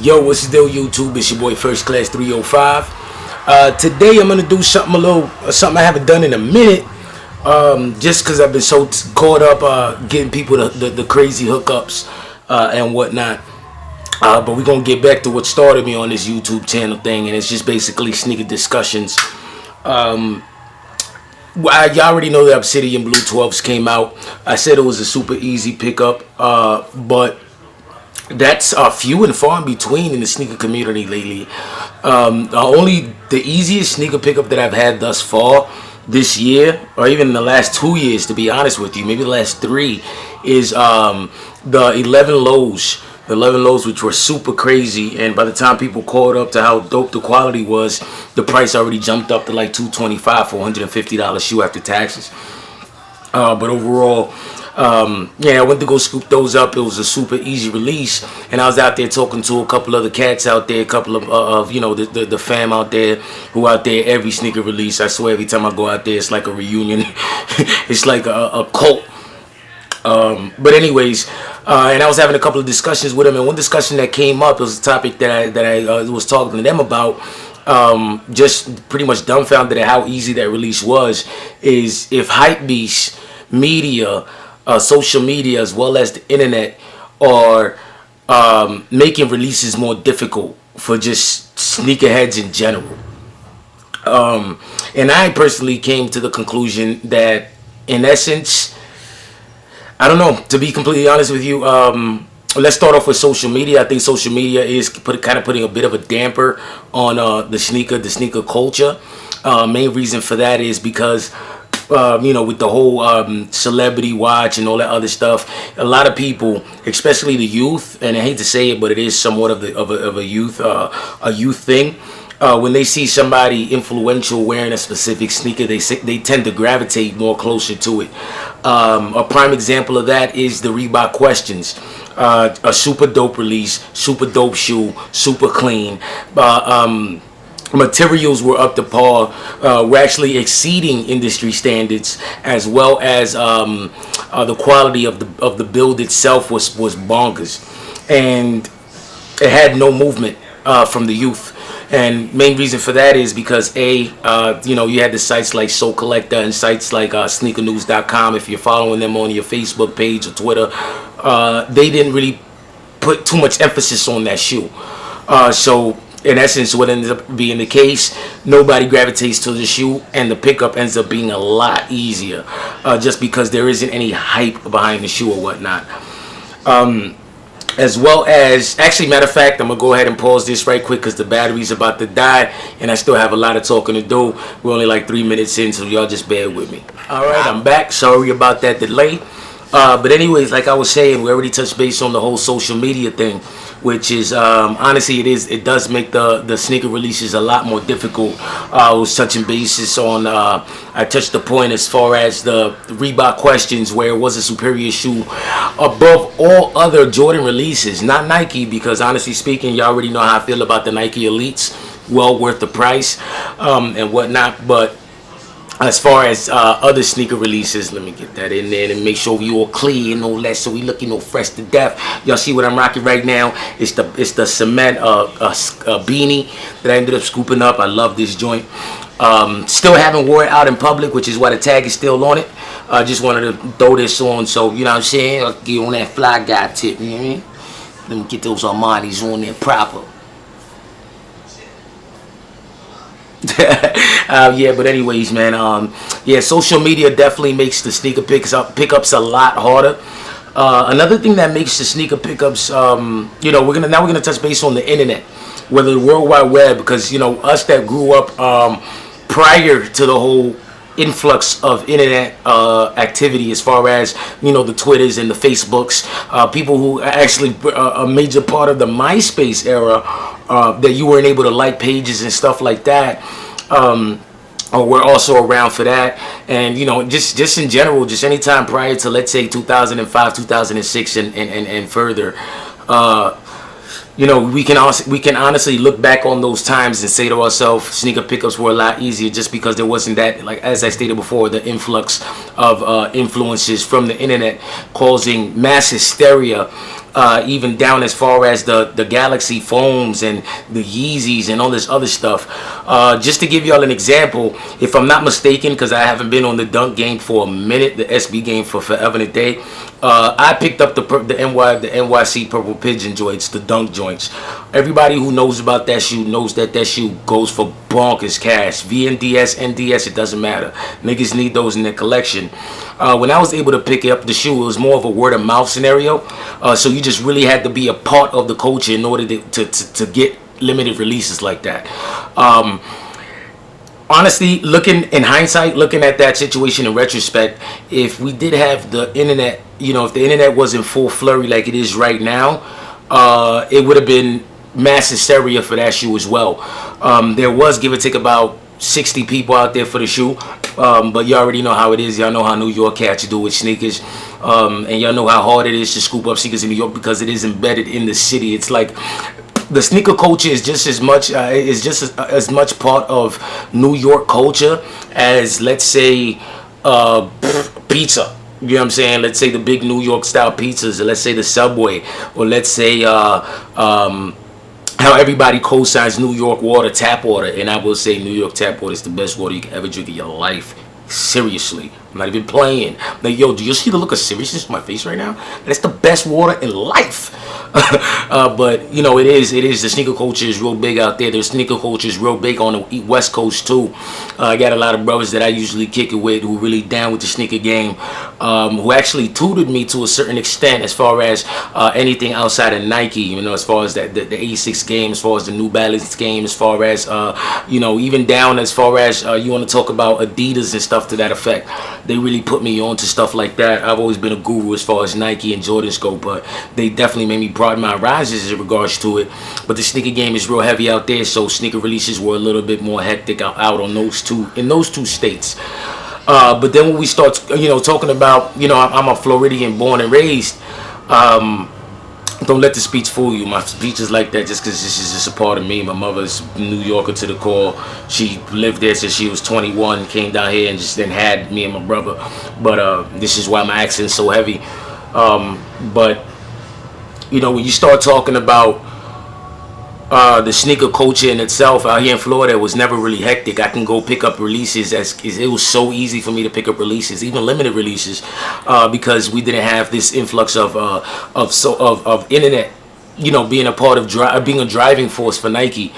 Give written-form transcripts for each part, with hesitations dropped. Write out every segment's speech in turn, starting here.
Yo, what's the deal, YouTube? It's your boy First Class 305. Today I'm gonna do something I haven't done in a minute. Just because I've been so caught up getting people the crazy hookups and whatnot. But we're gonna get back to what started me on this YouTube channel thing, and it's just basically sneaker discussions. Y'all already know that Obsidian Blue 12s came out. I said it was a super easy pickup, but that's few and far in between in the sneaker community lately. The easiest sneaker pickup that I've had thus far this year, or even in the last 2 years, to be honest with you, maybe the last 3, is the 11 lows. The 11 lows, which were super crazy, and by the time people caught up to how dope the quality was, the price already jumped up to like $225 for $150 shoe after taxes. But overall, I went to go scoop those up. It was a super easy release, and I was out there talking to a couple other cats out there, a couple of the fam out there who out there every sneaker release. I swear every time I go out there, it's like a reunion. It's like a cult. But anyways, and I was having a couple of discussions with them, and one discussion that came up was a topic that I was talking to them about. Just pretty much dumbfounded at how easy that release was. Is if Hypebeasts, media, social media, as well as the internet, are making releases more difficult for just sneakerheads in general. And I personally came to the conclusion that, in essence, I don't know. To be completely honest with you, let's start off with social media. I think social media is kind of putting a bit of a damper on the sneaker culture. Main reason for that is because with the whole celebrity watch and all that other stuff, a lot of people, especially the youth, and I hate to say it, but it is somewhat of a youth thing. When they see somebody influential wearing a specific sneaker, they tend to gravitate more closer to it. A prime example of that is the Reebok Questions. A super dope release, super dope shoe, super clean. Materials were up to par. We're actually exceeding industry standards, as well as the quality of the build itself was bonkers, and it had no movement from the youth. And main reason for that is because you had the sites like Soul Collector and sites like sneakernews.com. If you're following them on your Facebook page or Twitter, they didn't really put too much emphasis on that shoe. So in essence, what ends up being the case, nobody gravitates to the shoe, and the pickup ends up being a lot easier, just because there isn't any hype behind the shoe or whatnot. As well as, actually, matter of fact, I'm going to go ahead and pause this right quick because the battery's about to die, and I still have a lot of talking to do. We're only like 3 minutes in, so y'all just bear with me. Alright, I'm back. Sorry about that delay. But anyways, like I was saying, we already touched base on the whole social media thing, which is, honestly, it does make the sneaker releases a lot more difficult. I was touching bases on, I touched the point as far as the Reebok Questions, where it was a superior shoe above all other Jordan releases, not Nike, because honestly speaking, y'all already know how I feel about the Nike Elites, well worth the price, and whatnot. But as far as other sneaker releases, let me get that in there and make sure we all clean and all that, so we looking fresh to death. Y'all see what I'm rocking right now? It's the cement beanie that I ended up scooping up. I love this joint. Still haven't wore it out in public, which is why the tag is still on it. I just wanted to throw this on, so you know what I'm saying, I'll get on that fly guy tip. You know what I mean? Let me get those Armanis on there proper. But anyways, man, social media definitely makes the sneaker pickups a lot harder. Another thing that makes the sneaker pickups, we're gonna touch base on the internet, whether the World Wide Web, because us that grew up prior to the whole influx of internet activity, as far as the Twitters and the Facebooks, people who actually a major part of the MySpace era, that you weren't able to like pages and stuff like that, we're also around for that. And just in general, just anytime prior to, let's say, 2005, 2006 and further, we can honestly look back on those times and say to ourselves, sneaker pickups were a lot easier, just because there wasn't that, like as I stated before, the influx of influences from the internet causing mass hysteria even down as far as the Galaxy foams and the Yeezys and all this other stuff. Just to give y'all an example, if I'm not mistaken, because I haven't been on the dunk game for a minute, the SB game for forever and a day, I picked up the NYC Purple Pigeon joints, the dunk joints. Everybody who knows about that shoe knows that that shoe goes for bonkers cash. VNDS, NDS, it doesn't matter. Niggas need those in their collection. When I was able to pick up the shoe, it was more of a word of mouth scenario. So you just really had to be a part of the culture in order to get limited releases like that. Honestly, looking in hindsight, looking at that situation in retrospect, if we did have the internet, if the internet was in full flurry like it is right now, it would have been mass hysteria for that shoe as well. There was, give or take, about 60 people out there for the shoe, but you already know how it is. Y'all know how New York cats do with sneakers, and y'all know how hard it is to scoop up sneakers in New York because it is embedded in the city. It's like the sneaker culture is just as much as much part of New York culture as, let's say, pizza. You know what I'm saying? Let's say the big New York style pizzas, or let's say the Subway, or let's say how everybody co-signs New York water, tap water, and I will say New York tap water is the best water you can ever drink in your life. Seriously, I'm not even playing. Like, yo, do you see the look of seriousness on my face right now? That's the best water in life. But it is the sneaker culture is real big out there. The sneaker culture is real big on the West Coast too. I got a lot of brothers that I usually kick it with who really down with the sneaker game, who actually tutored me to a certain extent as far as anything outside of Nike. As far as the A6 game, as far as the New Balance game, as far as even down as far as you want to talk about Adidas and stuff to that effect. They really put me on to stuff like that. I've always been a guru as far as Nike and Jordans go, but they definitely made me broaden my horizons in regards to it. But the sneaker game is real heavy out there, so sneaker releases were a little bit more hectic out on those two states. But then when we start talking about, I'm a Floridian born and raised. Don't let the speech fool you. My speech is like that just because this is just a part of me. My mother's New Yorker to the core. She lived there since she was 21, came down here and just then had me and my brother. But this is why my accent's so heavy. But when you start talking about the sneaker culture in itself out here in Florida, it was never really hectic. I can go pick up releases it was so easy for me to pick up releases, even limited releases, because we didn't have this influx of internet, being a part of being a driving force for Nike.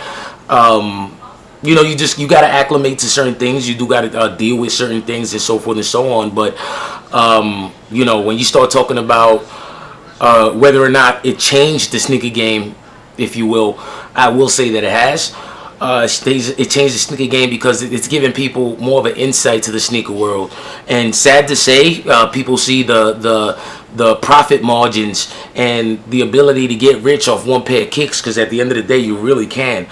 You got to acclimate to certain things. You do got to deal with certain things and so forth and so on. But when you start talking about whether or not it changed the sneaker game, if you will, I will say that it has. It changed the sneaker game because it's giving people more of an insight to the sneaker world. And sad to say, people see the profit margins and the ability to get rich off one pair of kicks, because at the end of the day, you really can.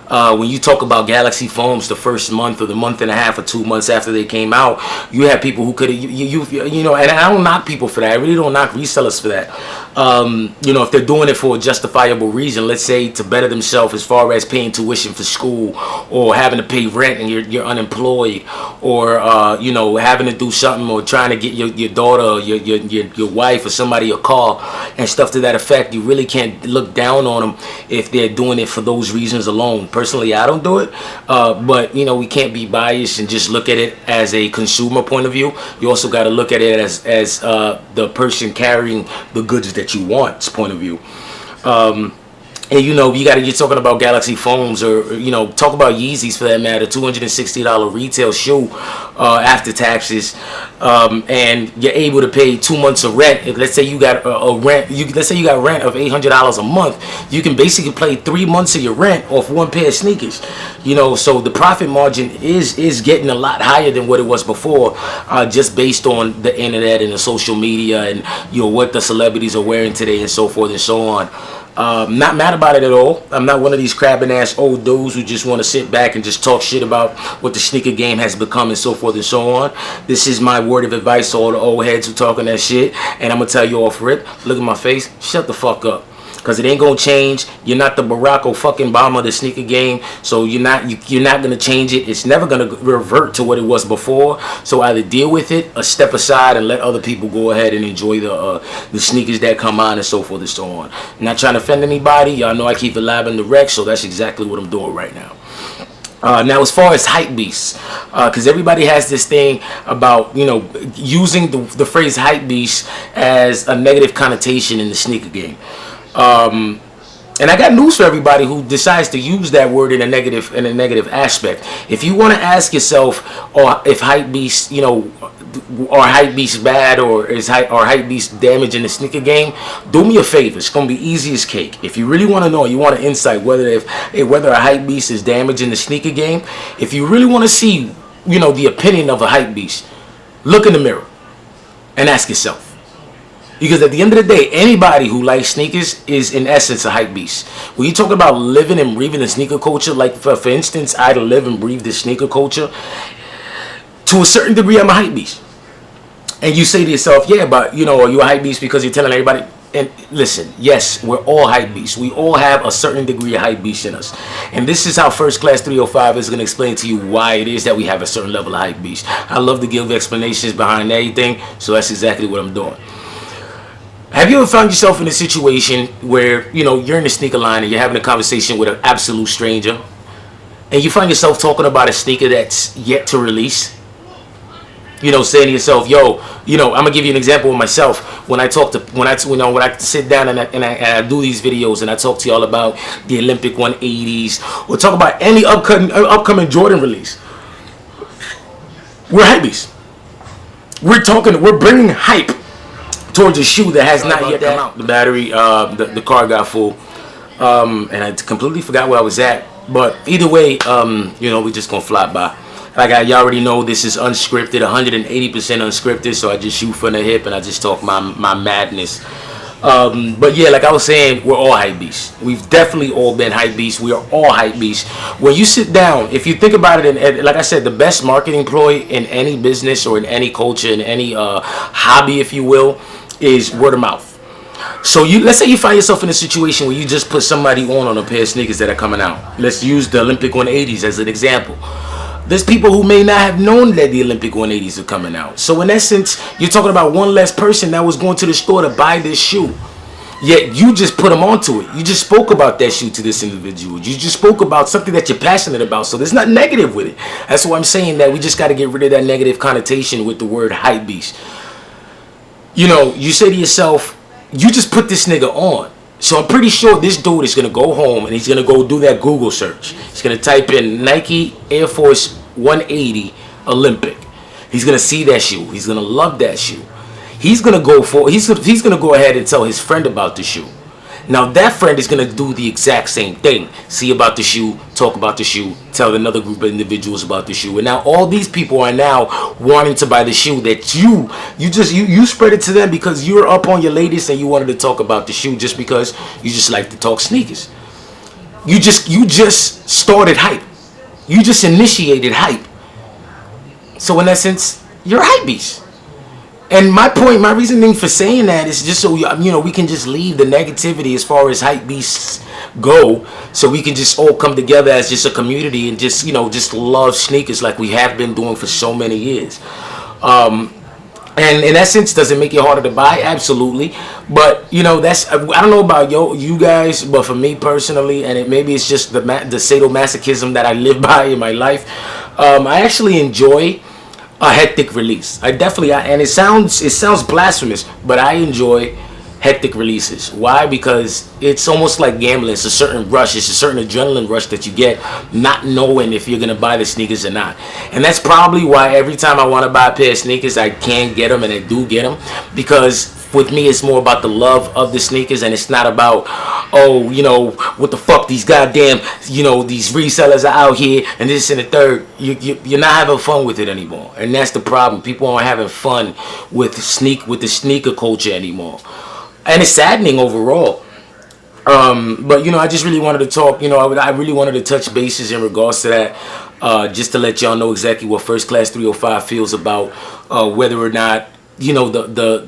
When you talk about Galaxy foams, the first month or the month and a half or 2 months after they came out, you had people who could have, and I don't knock people for that. I really don't knock resellers for that. If they're doing it for a justifiable reason, let's say to better themselves as far as paying tuition for school, or having to pay rent and you're unemployed, or having to do something, or trying to get your daughter or your wife or somebody a car and stuff to that effect, you really can't look down on them if they're doing it for those reasons alone. Personally, I don't do it, but we can't be biased and just look at it as a consumer point of view. You also got to look at it as the person carrying the goods that you want's point of view. And you're talking about Galaxy foams, or talk about Yeezys for that matter. $260 retail shoe after taxes, and you're able to pay 2 months of rent. If let's say you got let's say you got rent of $800 a month, you can basically pay 3 months of your rent off one pair of sneakers. So the profit margin is getting a lot higher than what it was before, just based on the internet and the social media and what the celebrities are wearing today and so forth and so on. Not mad about it at all. I'm not one of these crabbing ass old dudes who just want to sit back and just talk shit about what the sneaker game has become and so forth and so on. This is my word of advice to all the old heads who talking that shit, and I'm gonna tell you off rip. Look at my face. Shut the fuck up. because it ain't gonna change. You're not the Barack or fucking Obama of the sneaker game, so you're not gonna change it. It's never gonna revert to what it was before. So either deal with it or step aside and let other people go ahead and enjoy the sneakers that come on and so forth and so on. I'm not trying to offend anybody. Y'all know I keep the lab in the rec, so that's exactly what I'm doing right now. Now, as far as Hypebeasts, because everybody has this thing about, using the phrase Hypebeast as a negative connotation in the sneaker game. And I got news for everybody who decides to use that word in a negative aspect. If you want to ask yourself, or if Hypebeast, are Hypebeast bad, or are Hypebeast damaging the sneaker game? Do me a favor. It's gonna be easy as cake. If you really want to know, you want an insight whether a Hypebeast is damaging the sneaker game. If you really want to see, the opinion of a Hypebeast, look in the mirror and ask yourself. Because at the end of the day, anybody who likes sneakers is in essence a hype beast. When you talk about living and breathing the sneaker culture, like for instance, I live and breathe the sneaker culture. To a certain degree, I'm a hype beast. And you say to yourself, yeah, but are you a hype beast because you're telling everybody? And listen, yes, we're all hype beasts. We all have a certain degree of hype beast in us. And this is how First Class 305 is going to explain to you why it is that we have a certain level of hype beast. I love to give explanations behind everything, so that's exactly what I'm doing. Have you ever found yourself in a situation where, you're in the sneaker line and you're having a conversation with an absolute stranger, and you find yourself talking about a sneaker that's yet to release? Saying to yourself, yo, I'm gonna give you an example of myself. When I sit down and I do these videos and I talk to y'all about the Olympic 180s, or talk about any upcoming Jordan release, we're hypebeasts. We're bringing hype towards a shoe that has not yet come out. The battery, the car got full, and I completely forgot where I was at. But either way, we just gonna fly by. Like y'all already know, this is unscripted, 180% unscripted. So I just shoot from the hip and I just talk my madness. But yeah, like I was saying, we're all hype beasts. We've definitely all been hype beasts. We are all hype beasts. When you sit down, if you think about it, and like I said, the best marketing ploy in any business or in any culture, in any hobby, if you will, is word of mouth. So let's say you find yourself in a situation where you just put somebody on a pair of sneakers that are coming out. Let's use the Olympic 180s as an example. There's people who may not have known that the Olympic 180s are coming out. So in essence, you're talking about one less person that was going to the store to buy this shoe. Yet you just put them onto it. You just spoke about that shoe to this individual. You just spoke about something that you're passionate about. So there's not negative with it. That's why I'm saying that we just got to get rid of that negative connotation with the word hype beast. You say to yourself, you just put this nigga on. So I'm pretty sure this dude is going to go home and he's going to go do that Google search. He's going to type in Nike Air Force 180 Olympic. He's going to see that shoe. He's going to love that shoe. He's going to go ahead and tell his friend about the shoe. Now that friend is going to do the exact same thing. See about the shoe, talk about the shoe, tell another group of individuals about the shoe. And now all these people are now wanting to buy the shoe that you spread it to them because you're up on your latest and you wanted to talk about the shoe just because you just like to talk sneakers. You just started hype. You just initiated hype. So in essence, you're a hype beast. And my reasoning for saying that is just so we can just leave the negativity as far as hype beasts go, so we can just all come together as just a community and just love sneakers like we have been doing for so many years. And in essence, does it make it harder to buy? Absolutely. But I don't know about you guys, but for me personally, and maybe it's just the sadomasochism that I live by in my life. I actually enjoy a hectic release. And it sounds blasphemous, but I enjoy hectic releases. Why? Because it's almost like gambling. It's a certain rush. It's a certain adrenaline rush that you get not knowing if you're going to buy the sneakers or not. And that's probably why every time I want to buy a pair of sneakers, I can get them, and I do get them. Because with me, it's more about the love of the sneakers, and it's not about, what the fuck, these goddamn, these resellers are out here, and this and the third. You're not having fun with it anymore. And that's the problem. People aren't having fun with the sneaker culture anymore. And it's saddening overall. But I just really wanted to talk. I really wanted to touch bases in regards to that, just to let y'all know exactly what First Class 305 feels about whether or not the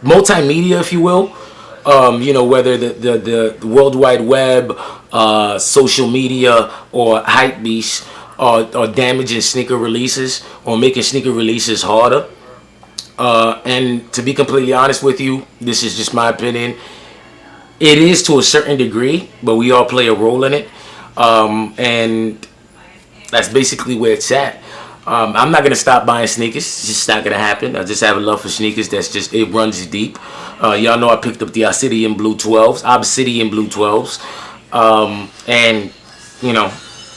multimedia, if you will, Whether the World Wide Web, social media, or Hypebeasts are damaging sneaker releases or making sneaker releases harder. And to be completely honest with you, this is just my opinion. It is to a certain degree, but we all play a role in it. And that's basically where it's at. I'm not gonna stop buying sneakers. It's just not gonna happen. I just have a love for sneakers. It runs deep. Y'all know I picked up the Obsidian Blue 12s, and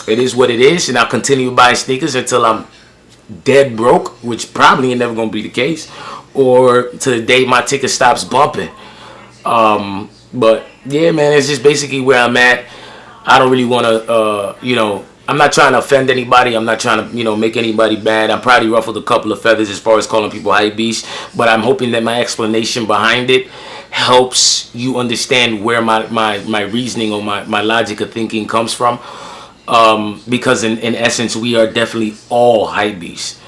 it is what it is. And I'll continue buying sneakers until I'm dead broke, which probably ain't never gonna be the case, or to the day my ticket stops bumping. But yeah, man, it's just basically where I'm at. I don't really want to, I'm not trying to offend anybody. I'm not trying to, make anybody bad. I probably ruffled a couple of feathers as far as calling people hype beasts, but I'm hoping that my explanation behind it helps you understand where my reasoning or my logic of thinking comes from. Because in essence, we are definitely all hype beasts.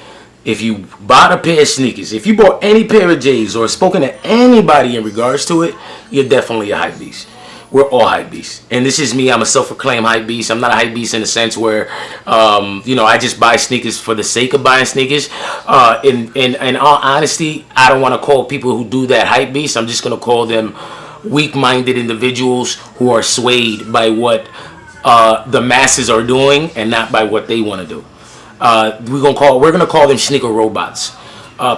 If you bought a pair of sneakers, if you bought any pair of J's or spoken to anybody in regards to it, you're definitely a hype beast. We're all hype beasts. And this is me. I'm a self-proclaimed hype beast. I'm not a hype beast in the sense where, I just buy sneakers for the sake of buying sneakers. In all honesty, I don't want to call people who do that hype beasts. I'm just going to call them weak-minded individuals who are swayed by what the masses are doing and not by what they want to do. We're gonna call them sneaker robots.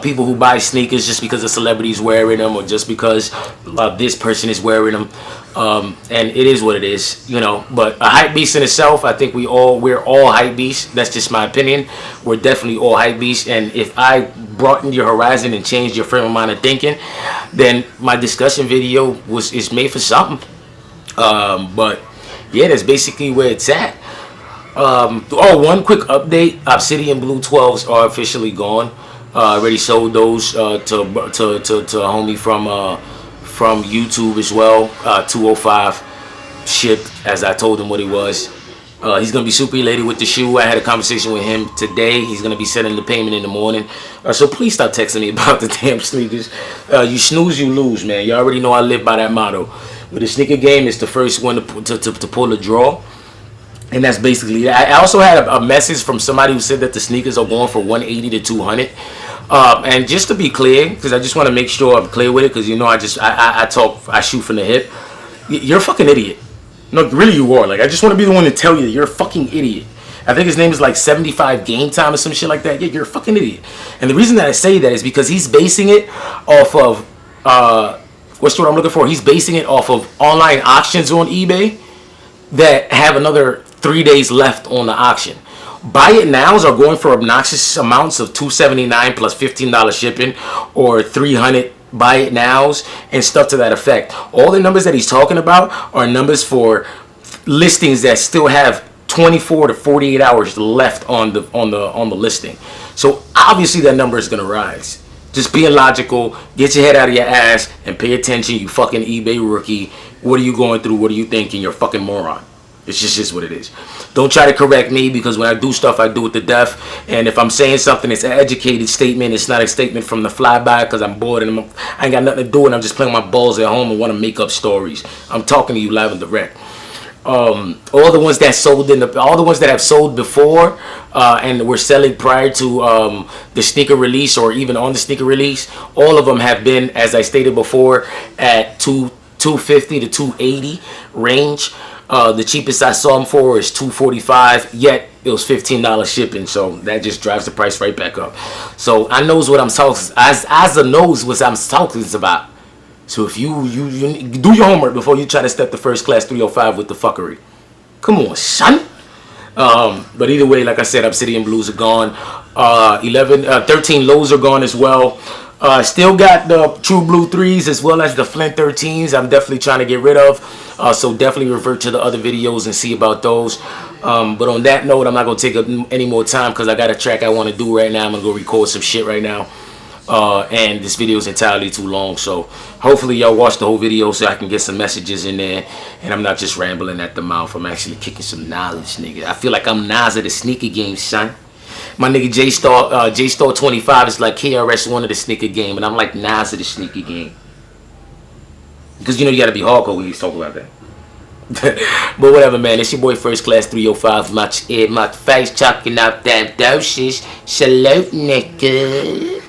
People who buy sneakers just because a celebrity's wearing them or just because this person is wearing them. And it is what it is, But a hype beast in itself, I think we're all hype beasts. That's just my opinion. We're definitely all hype beasts. And if I broadened your horizon and changed your frame of mind of thinking, then my discussion video is made for something. But yeah, that's basically where it's at. One quick update: Obsidian Blue 12s are officially gone. Already sold those to a homie from YouTube as well. 205 shipped, as I told him what he was. He's gonna be super elated with the shoe. I had a conversation with him today. He's gonna be sending the payment in the morning. So please stop texting me about the damn sneakers. You snooze, you lose, man. You already know I live by that motto. With the sneaker game, it's the first one to pull a draw. And that's basically it. I also had a message from somebody who said that the sneakers are going for 180 to 200. And just to be clear, because I just want to make sure I'm clear with it, because I shoot from the hip. You're a fucking idiot. No, really you are. Like, I just want to be the one to tell you you're a fucking idiot. I think his name is like 75 Game Time or some shit like that. Yeah, you're a fucking idiot. And the reason that I say that is because he's basing it off of what's the word I'm looking for? He's basing it off of online auctions on eBay that have another 3 days left on the auction. Buy it nows are going for obnoxious amounts of $279 plus $15 shipping, or 300 buy it nows and stuff to that effect. All the numbers that he's talking about are numbers for listings that still have 24 to 48 hours left on the listing. So obviously that number is going to rise. Just being logical, get your head out of your ass and pay attention, you fucking eBay rookie. What are you going through? What are you thinking? You're a fucking moron. It's just what it is. Don't try to correct me, because when I do stuff, I do it to death. And if I'm saying something, it's an educated statement. It's not a statement from the flyby because I'm bored and I ain't got nothing to do and I'm just playing my balls at home and want to make up stories. I'm talking to you live and direct. All the ones that have sold before and were selling prior to the sneaker release, or even on the sneaker release, all of them have been, as I stated before, at 250 to 280 range. The cheapest I saw them for is $245, yet it was $15 shipping, so that just drives the price right back up. So I knows what I'm talking, as I knows what I'm talking about. So if you do your homework before you try to step the first class 305 with the fuckery. Come on, son. But either way, like I said, Obsidian Blues are gone. 13 lows are gone as well. Still got the True Blue 3s as well as the Flint 13s. I'm definitely trying to get rid of. So definitely revert to the other videos and see about those. But on that note, I'm not going to take up any more time because I got a track I want to do right now. I'm going to go record some shit right now. And this video is entirely too long, so hopefully y'all watch the whole video so I can get some messages in there and I'm not just rambling at the mouth. I'm actually kicking some knowledge, nigga. I feel like I'm Nas of the sneaker game, son. My nigga J-Star 25 is like KRS-One of the sneaker game, and I'm like Nas of the sneaker game. Because you know you gotta be hardcore when you talk about that. But whatever, man. It's your boy First Class 305. My face chucking up them doses. Salute, nigga.